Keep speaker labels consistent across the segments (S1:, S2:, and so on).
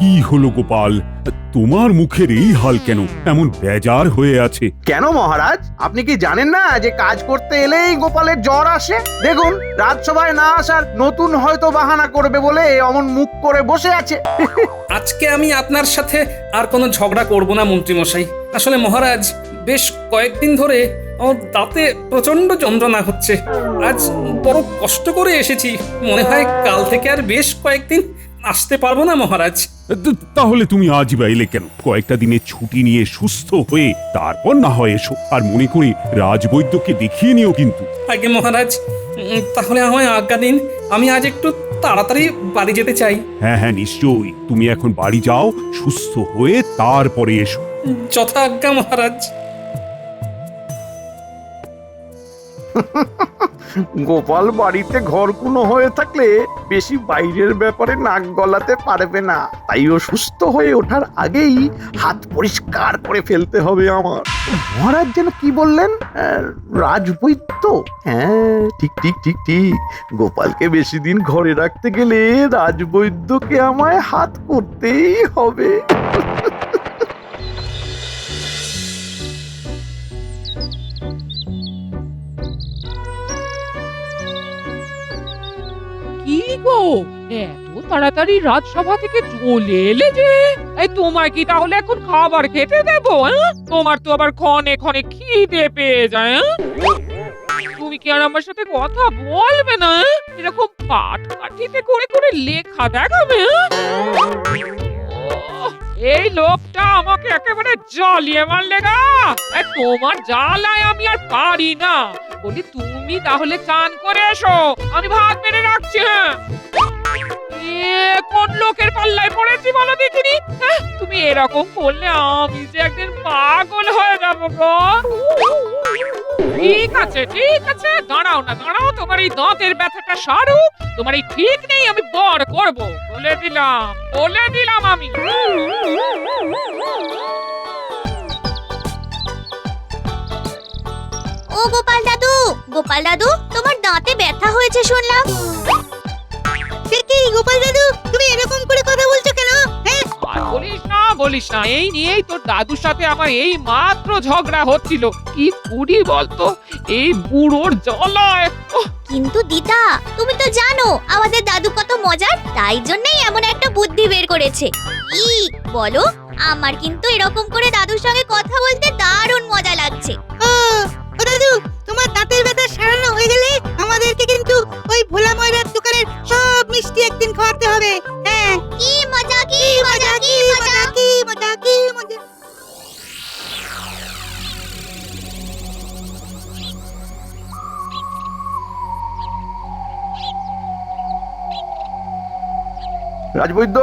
S1: কি হলো গোপাল, তোমার মুখের এই হাল কেন? এমন বেজার হয়ে আছে।
S2: কেন মহারাজ, আপনি কি জানেন না যে কাজ করতে এলেই গোপালের জ্বর আসে? দেখুন, রাজসভায় না আসার নতুন হয়তো বাহানা করবে বলে অমন মুখ করে বসে আছে।
S3: আজকে আমি আপনার সাথে আর কোনো ঝগড়া করব না মন্ত্রীমশাই। আসলে মহারাজ, বেশ কয়েকদিন ধরে আমার দাঁতে প্রচন্ড যন্ত্রণা হচ্ছে। আজ বড় কষ্ট করে এসেছি, মনে হয় কাল থেকে আর বেশ কয়েকদিন আসতে পারবো না মহারাজ।
S1: তাহলে তুমি আজ বা এলে কেন? কয়েকটা দিনের ছুটি নিয়ে সুস্থ হয়ে তারপর না হয় এসো। আর মনে করে রাজবৈদ্যকে দেখিয়ে নিও কিন্তু।
S3: আগে মহারাজ, তাহলে আমায় আজ্ঞা দিন, আমি আজ একটু তাড়াতাড়ি বাড়ি যেতে চাই।
S1: হ্যাঁ হ্যাঁ, নিশ্চয়ই। তুমি এখন বাড়ি যাও, সুস্থ হয়ে তারপরে এসো।
S3: যথা আজ্ঞা মহারাজ।
S2: গোপাল বাড়িতে ঘরকুনো হয়ে থাকলে বেশি বাইরের ব্যাপারে নাক গলাতে পারবে না, তাই ও সুস্থ হয়ে ওঠার আগেই হাত পরিষ্কার করে ফেলতে হবে আমার। মহারাজ যেন কি বললেন? রাজবৈদ্য? হ্যাঁ, ঠিক ঠিক ঠিক ঠিক। গোপালকে বেশি দিন ঘরে রাখতে গেলে রাজবৈদ্যকে আমায় হাত করতেই হবে।
S4: কি গো, এত তাড়াতাড়ি রাজসভা থেকে চলে এলে যে? এই তোমার কি তাহলে এখন খাবার খেতে দেবো? তোমার তো আবার ক্ষণে ক্ষণে খিদে পেয়ে যায়। তুমি কি আর আমার সাথে কথা বলবে না? এরকম পাট কাঠিতে করে করে লেখা দেখাবে? এই লোকটা আমাকে একেবারে জ্বালিয়ে মারলে গা। তোমার জ্বালায় আমি আর পারি না। বলি তুমি তাহলে চান করে এসো, আমি ভাত বেড়ে রাখছি। হ্যাঁ, কোন লোকের পাল্লায় পড়েছি বলো দেখিনি? তুমি এরকম করলে আমি যে একদিন পাগল হয়ে যাব গো। ঠিক আছে ঠিক আছে, দাঁড়াও না দাঁড়াও, তোমার এই দাঁতের ব্যথাটা সারুক। তোমার এই ঠিক নেই আমি বর করব, বলে দিলাম আমি।
S5: ও গোপাল দাদু, তোমার দাঁতে ব্যথা হয়েছে শুনলাম। কি গোপাল দাদু, তুমি এরকম করে কথা বলছো কেন?
S4: আর বলিস না, এই নিয়েই তোর দাদুর সাথে আমার এই মাত্র ঝগড়া হচ্ছিল। কি করি বলতো এই বুড়োর জ্বালায়।
S5: কিন্তু দিদা, তুমি তো জানো আমাদের দাদু কত মজার, তাই জন্যই এমন একটা বুদ্ধি বের করেছে। কি বলো? আমার কিন্তু এরকম করে দাদুর সঙ্গে কথা বলতে দারুণ মজা লাগছে।
S6: ও দাদু, তোমার দাঁতের ব্যথা সারানো হয়ে গেলে আমাদেরকে কিন্তু ওই ভোলা ময়রার দোকানের সব মিষ্টি একদিন খাওয়াতে হবে। হ্যাঁ,
S5: কি মজা কি মজা কি মজা
S6: কি মজা কি মজা।
S2: রাজবৈদ্য,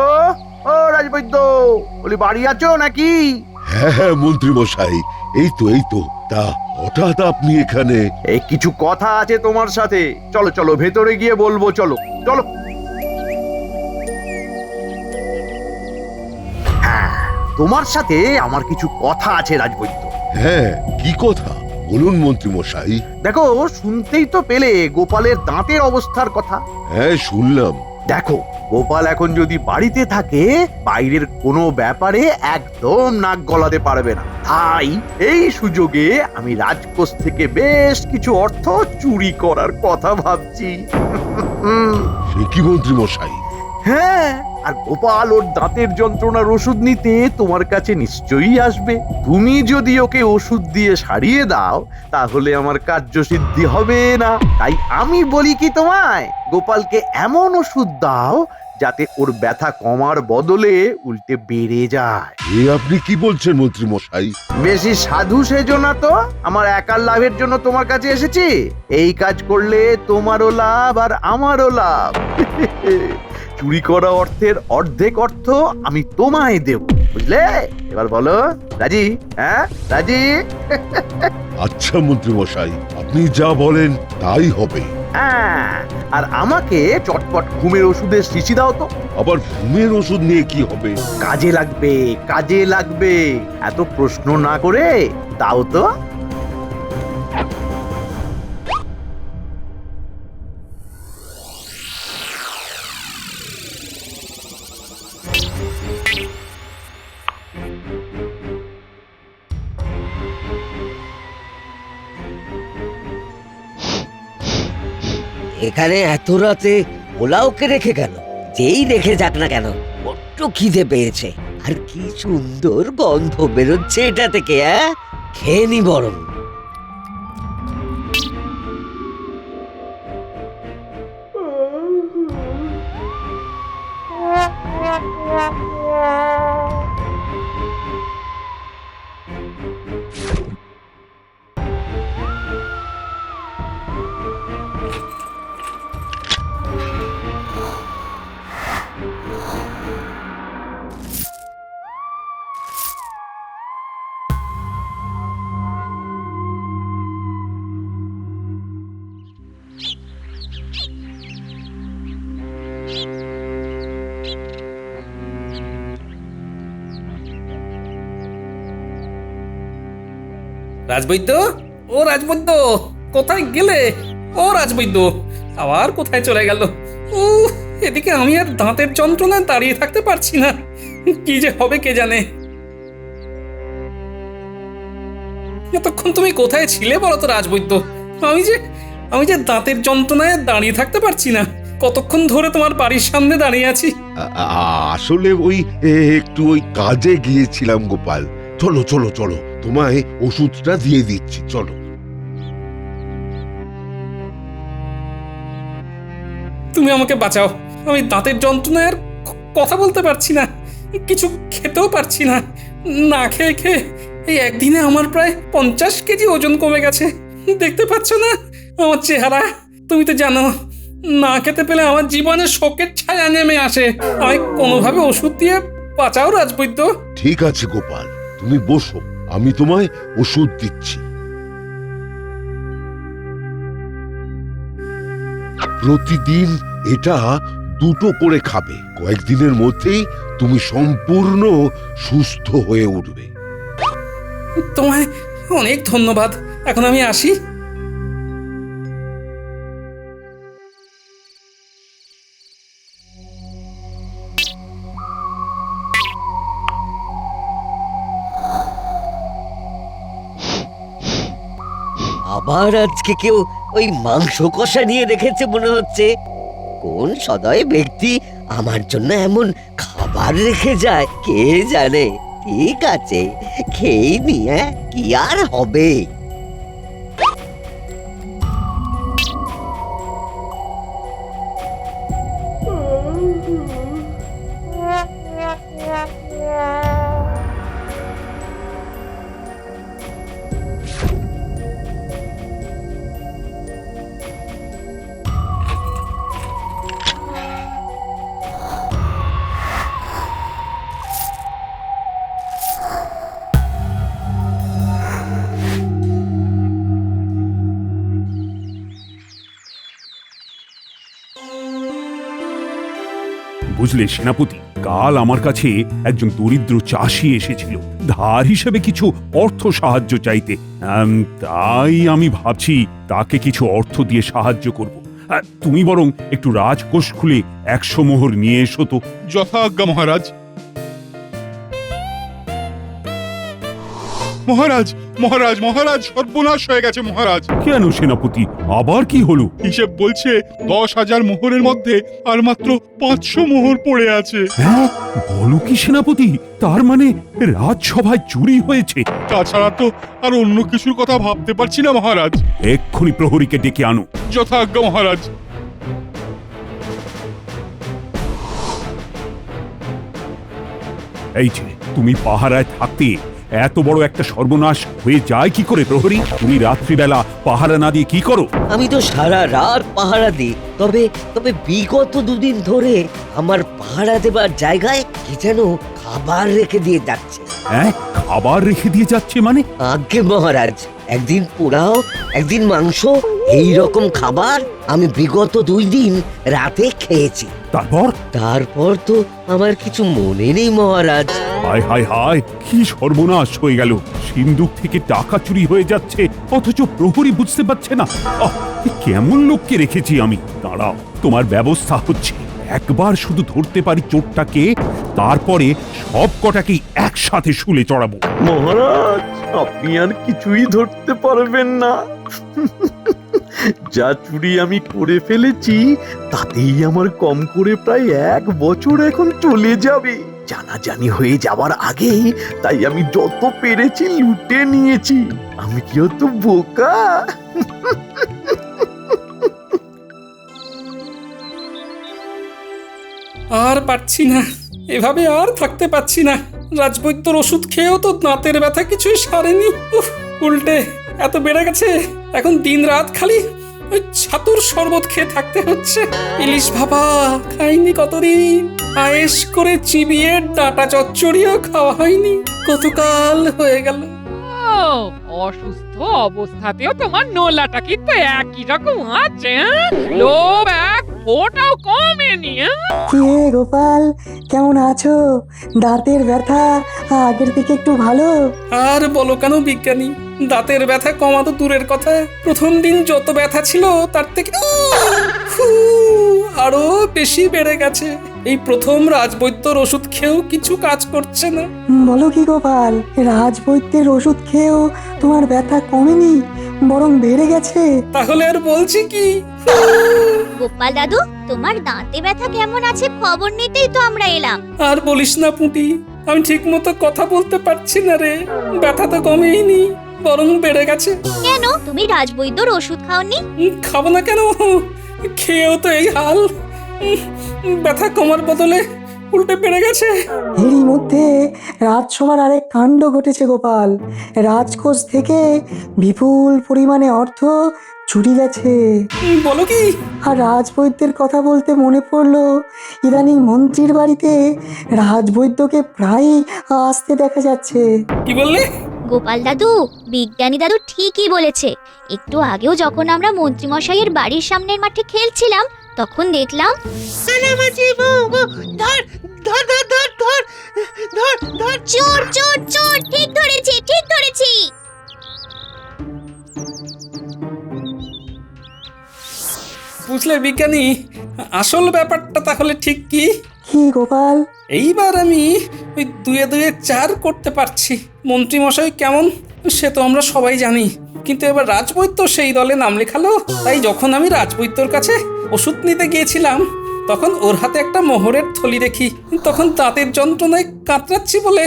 S2: ও রাজবৈদ্য, বলি বাড়ি আছো নাকি?
S7: হ্যাঁ হ্যাঁ মন্ত্রী মশাই, এই তো। তা হঠাৎ আপনি এখানে?
S2: এই কিছু কথা আছে তোমার সাথে, চলো চলো ভেতরে গিয়ে বলবো, চলো চলো। হ্যাঁ, তোমার সাথে আমার কিছু কথা আছে রাজবৈদ্য।
S7: হ্যাঁ, কি কথা বলুন মন্ত্রী মশাই।
S2: দেখো, শুনতেই তো পেলে গোপালের দাঁতের অবস্থার কথা।
S7: হ্যাঁ, শুনলাম।
S2: দেখো, গোপাল এখন যদি বাড়িতে থাকে বাইরের কোনো ব্যাপারে একদম নাক গলাতে পারবে না। তাই এই সুযোগে আমি রাজকোষ থেকে বেশ কিছু অর্থ চুরি করার কথা ভাবছি।
S7: সে কি মন্ত্রী মশাই?
S2: হ্যাঁ, আর গোপাল ওর দাঁতের যন্ত্রণার ওষুধ নিতে তোমার কাছে নিশ্চয়ই আসবে। তুমি যদি ওকে ওষুধ দিয়ে সারিয়ে দাও তাহলে আমার কার্যসিদ্ধি হবে না। তাই আমি বলি কি তোমায়, গোপালকে এমন ওষুধ দাও যাতে ওর ব্যথা কমার বদলে উল্টে বেড়ে যায়।
S7: এ আপনি কি বলছেন মন্ত্রী মশাই?
S2: বেশি সাধু সেজো না তো, আমার একার লাভের জন্য তোমার কাছে এসেছি। এই কাজ করলে তোমারও লাভ আর আমারও লাভ। চুরি করা অর্থের অর্ধেক অর্থ আমি তোমায় দেব, বুঝলে? এবার বলো রাজি? হ্যাঁ রাজি?
S7: আচ্ছা মন্ত্রী মশাই, আপনি যা বলেন তাই হবে।
S2: হ্যাঁ, আর আমাকে চটপট ঘুমের ওষুধের শিশি দাও তো।
S7: আবার ঘুমের ওষুধ নিয়ে কি হবে?
S2: কাজে লাগবে। এত প্রশ্ন না করে দাও তো।
S8: এখানে এত রাতে পোলাওকে রেখে কেন? যেই রেখে যাক না কেন, বড্ড খিদে পেয়েছে। আর কি সুন্দর গন্ধ বেরোচ্ছে এটা থেকে, খেয়ে নি বরং।
S3: রাজবৈদ্য, ও রাজবৈদ্য, কোথায় গেলে? ও রাজবৈদ্য, আবার কোথায় চলে গেল? ও, এদিকে আমি আর দাঁতের যন্ত্রণায় দাঁড়িয়ে থাকতে পারছি না। কি যে হবে কে জানে। এতক্ষণ তুমি কোথায় ছিলে বলো তো রাজবৈদ্য? আমি যে দাঁতের যন্ত্রণায় দাঁড়িয়ে থাকতে পারছি না। কতক্ষণ ধরে তোমার বাড়ির সামনে দাঁড়িয়ে আছি।
S7: আসলে ওই একটু ওই কাজে গিয়েছিলাম গোপাল। চলো চলো চলো, তোমায় ওষুধটা দিয়ে দিচ্ছি, চলো।
S3: তুমি আমাকে বাঁচাও। আমি দাঁতের যন্ত্রণায় আর কথা বলতে পারছি না, কিছু খেতেও পারছি না। না খেয়ে খেয়ে এই একদিনে আমার প্রায় 50 কেজি ওজন কমে গেছে। দেখতে পাচ্ছ না আমার চেহারা? তুমি তো জানো, না খেতে পেলে আমার জীবনে শোকের ছায়া নেমে আসে। আমি কোনোভাবে ওষুধ দিয়ে বাঁচাও রাজবৈদ্য।
S7: ঠিক আছে গোপাল, তুমি বসো, আমি তোমায় ওষুধ দিচ্ছি। প্রতিদিন এটা 2টো করে খাবে। কয়েকদিনের মধ্যেই তুমি সম্পূর্ণ সুস্থ হয়ে উঠবে।
S3: তোমায় অনেক ধন্যবাদ। এখন আমি আসি।
S8: আবার আজকে কেউ ওই মাংস কষা নিয়ে রেখেছে মনে হচ্ছে। কোন সদয় ব্যক্তি আমার জন্য এমন খাবার রেখে যায় কে জানে। ঠিক আছে, খেয়ে নি, কি আর হবে।
S1: বুঝলে সেনাপতি, কাল আমার কাছে একজন দরিদ্র চাষি এসেছিল ধার হিসেবে কিছু অর্থ সাহায্য চাইতে। তাই আমি ভাবছি তাকে কিছু অর্থ দিয়ে সাহায্য করব। তুমি বরং একটু রাজকোষ খুলে 100 মোহর নিয়ে এসো তো।
S9: যথাজ্ঞা মহারাজ। মহারাজ মহারাজ মহারাজ, সর্বনাশ হয়ে গেছে মহারাজ।
S1: কেন সেনাপতি, আবার কি হলো?
S9: হিসেব বলছে 10,000 মোহরের মধ্যে আর মাত্র 500 মোহর পড়ে আছে।
S1: হ্যাঁ, বলো কি সেনাপতি? তার মানে রাজসভায় চুরি হয়েছে?
S9: তাছাড়া তো আর অন্য কিছুর কথা ভাবতে পারছি না মহারাজ।
S1: এক্ষুনি প্রহরীকে ডেকে আনো।
S9: যথাজ্ঞা মহারাজ।
S1: এই যে, তুমি পাহারায় থাকতে এত বড় একটা সর্বনাশ হয়ে যায় কি করে প্রহরী? তুমি রাত্রিবেলা পাহারা না দিয়ে কি করো?
S8: আমি তো সারা রাত পাহারা দিই। তবে বিগত 2 দিন ধরে আমার পাহারা দেবার জায়গায় কি যেন খাবার রেখে দিয়ে যাচ্ছে।
S1: হ্যাঁ, খাবার রেখে দিয়ে যাচ্ছে মানে?
S8: আজ্ঞে মহারাজ, একদিন পোলাও, একদিন মাংস, এই রকম খাবার আমি বিগত 2 দিন রাতে খেয়েছি। তারপর তো আমার কিছু মনে নেই মহারাজ।
S1: হায় হায় হায়, কি সর্বনাশ হয়ে গেল! সিন্ধুক থেকে টাকা চুরি হয়ে যাচ্ছে, অথচ প্রহরী বুঝতে পারছে না। কেমন লোককে রেখেছি আমি! দাঁড়াও, তোমার ব্যবস্থা হচ্ছে। একবার শুধু ধরতে পারি চোরটাকে, তারপরে সব কটাকেই একসাথে শুলে চড়াবো।
S2: মহারাজ, আপনি আর কিছুই ধরতে পারবেন না। যা চুরি আমি করে ফেলেছি তাতেই আমার কম করে প্রায় 1 বছর এখন চলে যাবে। জানাজানি হয়ে যাওয়ার আগেই তাই আমি যত পেরেছি লুটে নিয়েছি। আমি কি অত বোকা?
S3: আর পারছি না, এভাবে আর থাকতে পারছি না। রাজবৈদ্যর ওষুধ খেয়েও তো দাঁতের ব্যথা কিছুই সারেনি। উফ, উল্টে এত বেড়ে গেছে, এখন দিন রাত খালি ওই ছাতুর শরবত খেয়ে থাকতে হচ্ছে। ইলিশ ভাপা খাইনি কতদিন, আয়েশ করে চিবিয়ে ডাটা চচ্চড়িও খাওয়া হয়নি, কতকাল হয়ে গেল।
S4: ও, অসুস্থ অবস্থাতেও তোমার নোলাটা কিন্তু একই রকম আছে, হ্যাঁ? লোভ এক ফোঁটাও কমেনি, হ্যাঁ?
S10: কি রে গোপাল, কেমন আছো? দাঁতের ব্যথা আগের থেকে একটু ভালো?
S3: আর বলো কেন বিজ্ঞানী, দাঁতের ব্যথা কমা তো দূরের কথা, প্রথম দিন যত ব্যথা ছিল তার থেকে আরো বেশি বেড়ে গেছে। এই প্রথম রাজবৈদ্যর ওষুধ খেয়েও কিছু কাজ করছে না।
S10: বলো কি গোপাল, রাজবৈদ্যের ওষুধ খেয়েও তোমার ব্যথা কমেনি, বরং বেড়ে গেছে?
S3: তাহলে আর বলছি কি?
S5: গোপাল দাদু, তোমার দাঁতে ব্যথা কেমন আছে খবর নিতেই তো আমরা এলাম।
S3: আর বলিস না পুঁটি, আমি ঠিক মতো কথা বলতে পারছি না রে। ব্যথা তো কমেইনি, বরং বেড়ে গেছে।
S5: কেন তুমি রাজবৈদ্যর ওষুধ খাওনি?
S3: খাবো না কেন, খেয়েও তো এই হাল। ব্যথা কমার বদলে উল্টে বেড়ে গেছে।
S10: এরই মধ্যে রাজসভার আরেক কাণ্ড ঘটেছে গোপাল, রাজকোষ থেকে বিপুল পরিমাণে অর্থ চুরি গেছে।
S3: বলো কি?
S10: আর রাজবৈদ্যের কথা বলতে মনে পড়লো, ইদানিং মন্ত্রীর বাড়িতে রাজবৈদ্যকে প্রায়ই আসতে দেখা যাচ্ছে।
S3: কি বললে?
S5: গোপাল দাদু, বিজ্ঞানী দাদু ঠিকই বলেছে। একটু আগেও যখন আমরা মন্ত্রীমশাইয়ের বাড়ির সামনের মাঠে খেলছিলাম, তখন দেখলাম
S6: কানামাছি বউ, ধর ধর ধর ধর ধর ধর ধর।
S5: চোর চোর চোর, ঠিক ধরেছি ঠিক ধরেছি।
S3: বুঝলে বিজ্ঞানী, আসল ব্যাপারটা তাহলে ঠিক কি?
S10: কি গোপাল?
S3: এইবার আমি ওই 2 2 4 করতে পারছি। মন্ত্রীমশাই কেমন সে তো আমরা সবাই জানি, কিন্তু এবার রাজবৈদ্য সেই দলে নাম লেখালো। তাই যখন আমি রাজবৈদ্যর কাছে ওষুধ নিতে গিয়েছিলাম, তখন ওর হাতে একটা মোহরের থলি দেখি। তখন দাঁতের যন্ত্রণায় কাতরাচ্ছি বলে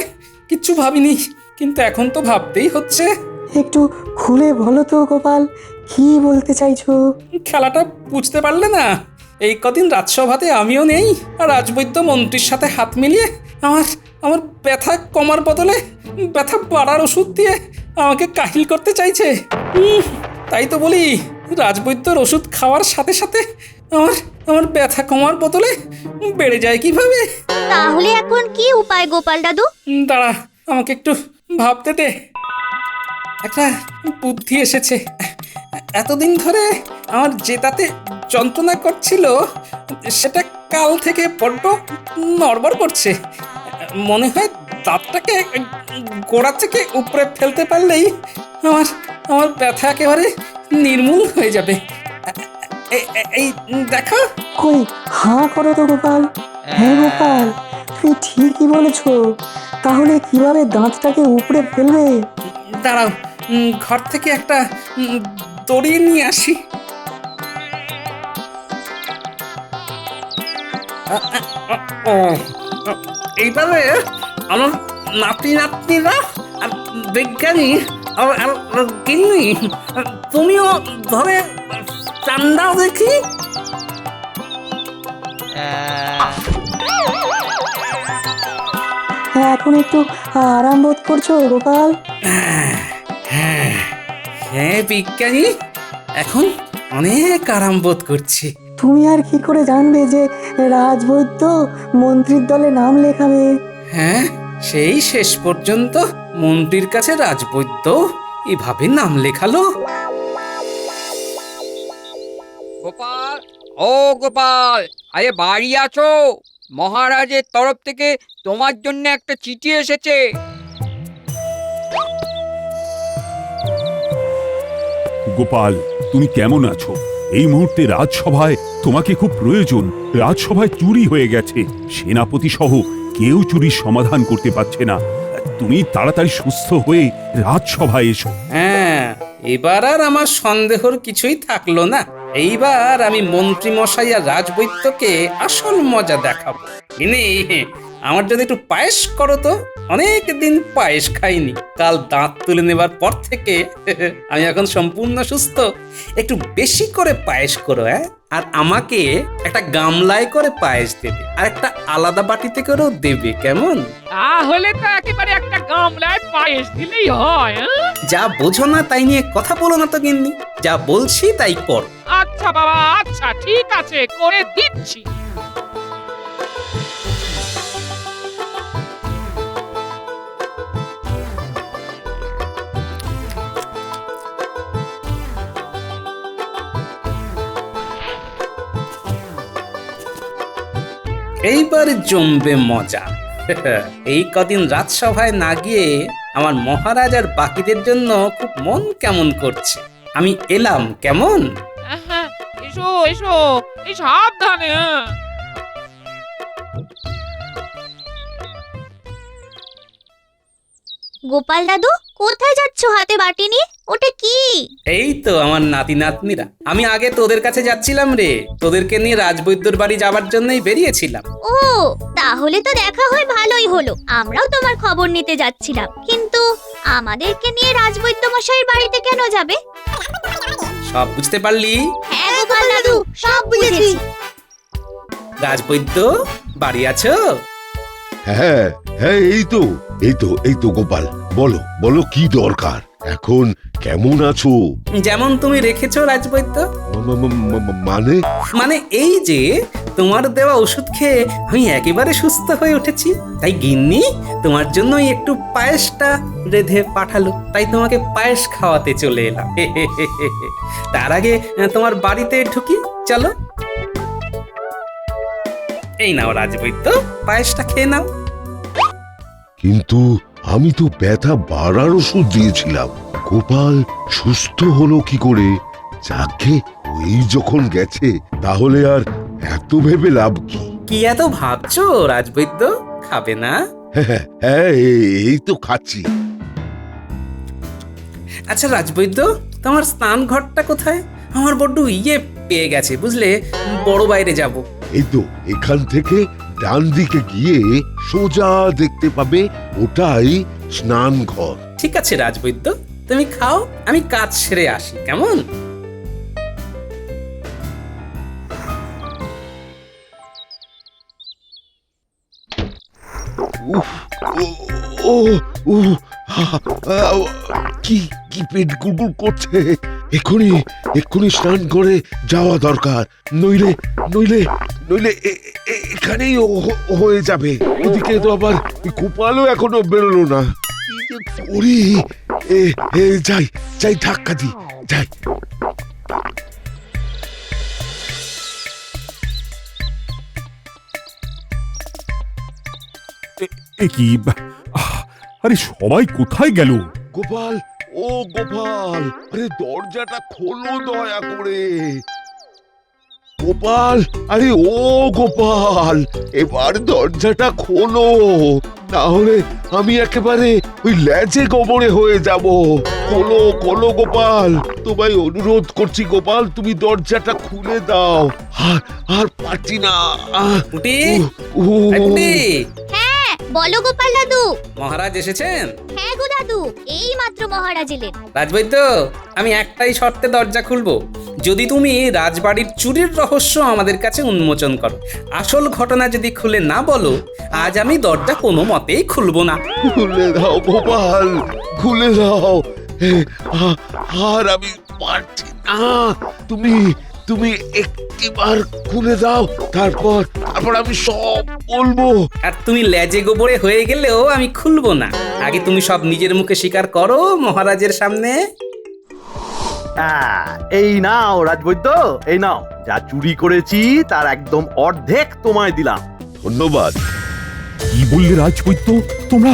S3: কিচ্ছু ভাবিনি, কিন্তু এখন তো ভাবতেই হচ্ছে।
S10: একটু খুলে বলো তো গোপাল, কি বলতে চাইছো?
S3: খেলাটা বুঝতে পারলে না? এই কদিন রাজসভাতে আমিও নেই, আর রাজবৈদ্য মন্ত্রীর সাথে হাত মিলিয়ে আমার আমার ব্যথা কমার বদলে ব্যথা বাড়ার ওষুধ দিয়ে আমাকে কাহিল করতে চাইছে। তাই তো বলি, রাজবৈদ্যর ওষুধ খাওয়ার সাথে সাথে আমার আমার ব্যথা কমার বদলে বেড়ে যায় কিভাবে?
S5: তাহলে এখন কি উপায় গোপাল দাদু?
S3: দাঁড়া, আমাকে একটু ভাবতে দে। একটা বুদ্ধি এসেছে। এতদিন ধরে আমার যে দাঁতে যন্ত্রণা করছিল, সেটা কাল থেকে বড্ড নড়বড় করছে। মনে হয় দাঁতটাকে গোড়া থেকে উপরে ফেলতে পারলেই আমার আমার ব্যথা একেবারে নির্মূল হয়ে যাবে। এই দেখো।
S10: কই, হাঁ করো তো গোপাল। হ্যাঁ গোপাল, তুমি ঠিকই বলেছো। তাহলে কিভাবে দাঁতটাকে উপরে ফেলবে?
S3: দাঁড়াও, ঘর থেকে একটা দড়ি নিয়ে আসি। এইভাবে আমার নাতি নাতনিরা আর বিজ্ঞানী আর গিন্নি, তুমিও ধরে চান্দাও দেখি।
S10: এখন একটু আরাম বোধ করছো গোপাল?
S3: হ্যাঁ বিজ্ঞানী, এখন অনেক আরাম বোধ করছি।
S10: তুমি আর কি করে জানবে যে রাজবৈদ্য মন্ত্রীর দলে নাম লেখাবে?
S3: হ্যাঁ, সেই শেষ পর্যন্ত মন্ত্রীর কাছে রাজবৈদ্য এভাবে নাম লেখালো।
S11: গোপাল, ও গোপাল, আরে বাড়ি আছো? মহারাজের তরফ থেকে তোমার জন্য একটা চিঠি এসেছে।
S1: গোপাল, তুমি কেমন আছো? এই মুহূর্তে রাজসভায় তোমাকে খুব প্রয়োজন। রাজসভায় চুরি হয়ে গেছে, সেনাপতি সহ কেউ চুরির সমাধান করতে পারছে না। তুমি তাড়াতাড়ি সুস্থ হয়ে রাজসভায় এসো।
S3: হ্যাঁ, এবার আর আমার সন্দেহর কিছুই থাকলো না। এইবার আমি মন্ত্রী মশাই আর রাজবৈদ্যকে আসল মজা দেখাবো। ইনি আমার যদি একটু পায়েস করো তো, অনেক দিন পায়েস খাইনি। কাল দাঁত তুলে নেবার পর থেকে আমি এখন সম্পূর্ণ সুস্থ। একটু বেশি করে পায়েস করো, হ্যাঁ? আর আমাকে একটা গামলায় করে পায়েস দেবে, আর একটা আলাদা বাটিতে করেও দেবে, কেমন?
S4: তাহলে তো একেবারে একটা গামলায় পায়েস দিলেই হয়।
S3: যা বোঝো না তাই নিয়ে কথা বলো না তো গিন্নি, যা বলছি তাই কর।
S4: আচ্ছা বাবা, আচ্ছা ঠিক আছে, করে দিচ্ছি।
S3: এইবার জমবে মজা। এই কদিন রাজসভায় না গিয়ে আমার মহারাজ আর বাকিদের জন্য খুব মন কেমন করছে। আমি এলাম, কেমন?
S4: হ্যাঁ, এসো এসো, এই সাবধানে।
S5: গোপাল দাদু, কোথায় যাচ্ছ হাতে বাটি নিয়ে? ওটা কি?
S3: এই তো আমার নাতি নাতনিরা। আমি আগে তোদের কাছে যাচ্ছিলাম রে, তোদেরকে নিয়ে রাজবৈদ্যর বাড়ি যাবার জন্যই বেরিয়েছিলাম।
S5: ও, তাহলে তো দেখা হয় ভালোই হলো। আমরাও তোমার খবর নিতে যাচ্ছিলাম, কিন্তু আমাদেরকে নিয়ে রাজবৈদ্য মশাইয়ের বাড়িতে কেন যাবে?
S3: সব বুঝতে পারলি?
S5: হ্যাঁ গোপাল দাদু, সব বুঝেছি।
S3: রাজবৈদ্য বাড়ি আছো?
S7: হ্যাঁ হ্যাঁ, এই তো গোপাল, বলো বলো কি দরকার? এখন কেমন আছো?
S3: যেমন তুমি রেখেছো রাজবৈদ্য।
S7: মানে?
S3: মানে এই যে তোমার দেওয়া ওষুধ খেয়ে আমি একেবারে সুস্থ হয়ে উঠেছি। তাই গিন্নি তোমার জন্যই একটু পায়েসটা রেঁধে পাঠালো, তাই তোমাকে পায়েস খাওয়াতে চলে এলাম। তার আগে তোমার বাড়িতে ঢুকি, চলো। এই নাও রাজবৈদ্য, পায়েসটা খেয়ে নাও।
S7: কিন্তু আমি তো ব্যথা বাড়ার ওষুধ দিয়েছিলাম। গোপাল সুস্থ হলো কি করে? যাকে ওই যখন গেছে, তাহলে আর এত ভেবে লাভ কি?
S3: কি এত ভাবছো রাজবৈদ্য? খাবে না?
S7: হ্যাঁ, এই তো খাচ্ছি।
S3: আচ্ছা রাজবৈদ্য, তোমার স্নান ঘরটা কোথায়? আমার বড্ড পেয়ে গেছে বুঝলে, বড় বাইরে যাব।
S7: এই তো এখান থেকে ডান দিকে গিয়ে সোজা দেখতে পাবে, ওটাই স্নান ঘর।
S3: ঠিক আছে রাজবৈদ্য, তুমি খাও, আমি কাজ সেরে আসি, কেমন?
S7: উফ, ও ও কি কি পেট গুড়গুড় করছে। এক্ষুনি স্নান করে যাওয়া দরকার, নইলে নইলে নইলে এখানেই হয়ে যাবে। ওদিকে তো আবার গোপালও এখনো বেরোলো না। কি যে করি? যাই যাই, ধাক্কা দি, যাই।
S1: কি আরে সবাই কোথায় গেল?
S7: গোপাল, ও গোপাল, আরে দরজাটা খোলো দয়া করে। গোপাল, আরে ও গোপাল, এবার দরজাটা খোলো, তাহলে আমি একেবারে ওই লেজে গোবরে হয়ে যাব। খোলো খোলো গোপাল, তোমায় অনুরোধ করছি গোপাল, তুমি দরজাটা খুলে দাও। আর পারছি না।
S3: পুটি, পুটি।
S5: হ্যাঁ বলো গোপাল দাদু।
S3: মহারাজ এসেছেন?
S5: হ্যাঁ গো দাদু, এই মাত্র মহারাজ এলেন।
S3: রাজবৈদ্য, আমি একটাই শর্তে দরজা খুলবো, যদি তুমি রাজবাড়ির চুরির রহস্য আমাদের কাছে উন্মোচন করো। আসল ঘটনা যদি খুলে না বলো, আজ আমি দরজা কোনো মতেই খুলবো না।
S7: খুলে দাও গোপাল, খুলে দাও। আর আমি পারছি না। তুমি একটিবার খুলে দাও, তারপর আমি সব বলবো।
S3: আর তুমি লেজে গোবরে হয়ে গেলেও আমি খুলবো না। আগে তুমি সব নিজের মুখে স্বীকার করো মহারাজের সামনে।
S2: এই নাও রাজবৈদ্য, এই নাও, যা চুরি করেছি তার একদম অর্ধেক তোমায় দিলাম।
S7: ধন্যবাদ।
S1: কি বললে রাজবৈদ্য? তোমরা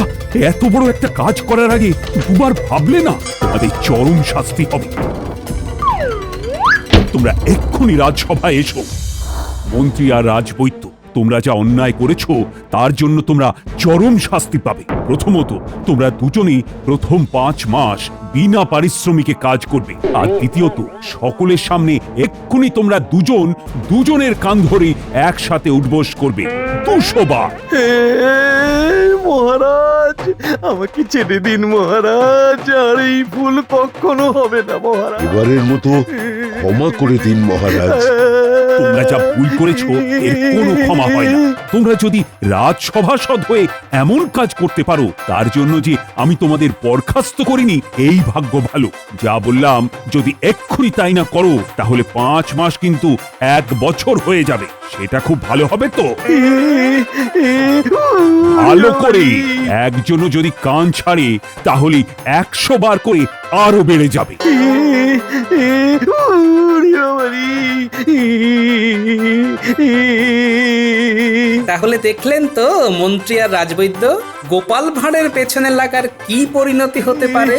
S1: এত বড় একটা কাজ করার আগে দুবার ভাবলে না? তোমাদের চরম শাস্তি হবে। তোমরা এক্ষুনি রাজসভায় এসো। মন্ত্রী আর রাজবৈদ্য তোমরা যা অন্যায় করেছো তার জন্য তোমরা চরম শাস্তি পাবে। প্রথমত, তোমরা দুজনেই প্রথম 5 মাস বিনা পারিশ্রমিকে কাজ করবে। আর দ্বিতীয়ত, সকলের সামনে এক্ষুনি তোমরা দুজনের কান ধরে একসাথে উঠবোস করবে 200 বার।
S2: হে মহারাজ, আমাকে ছেড়ে দিন মহারাজ, আর এই ভুল কখনো হবে না মহারাজ।
S7: এবারের মতো ক্ষমা করে দিন মহারাজ।
S1: তোমরা যা ভুল করেছো এর কোনো ক্ষমা হয় না। তোমরা যদি রাজসভাসদ হয়ে এমন কাজ করতে পারো তার জন্য যে আমি তোমাদের বরখাস্ত করিনি, এই ভাগ্য ভালো। যা বললাম যদি এক্ষুনি তাই না করো তাহলে 5 মাস কিন্তু 1 বছর হয়ে যাবে। সেটা খুব ভালো হবে তো? ভালো করে একজনও যদি কান ছাড়ে তাহলে 100 বার করে আরো বেড়ে যাবে।
S3: তাহলে দেখলেন তো মন্ত্রী আর রাজবৈদ্য, গোপাল ভাঁড়ের পেছনে লাগার কি পরিণতি হতে পারে।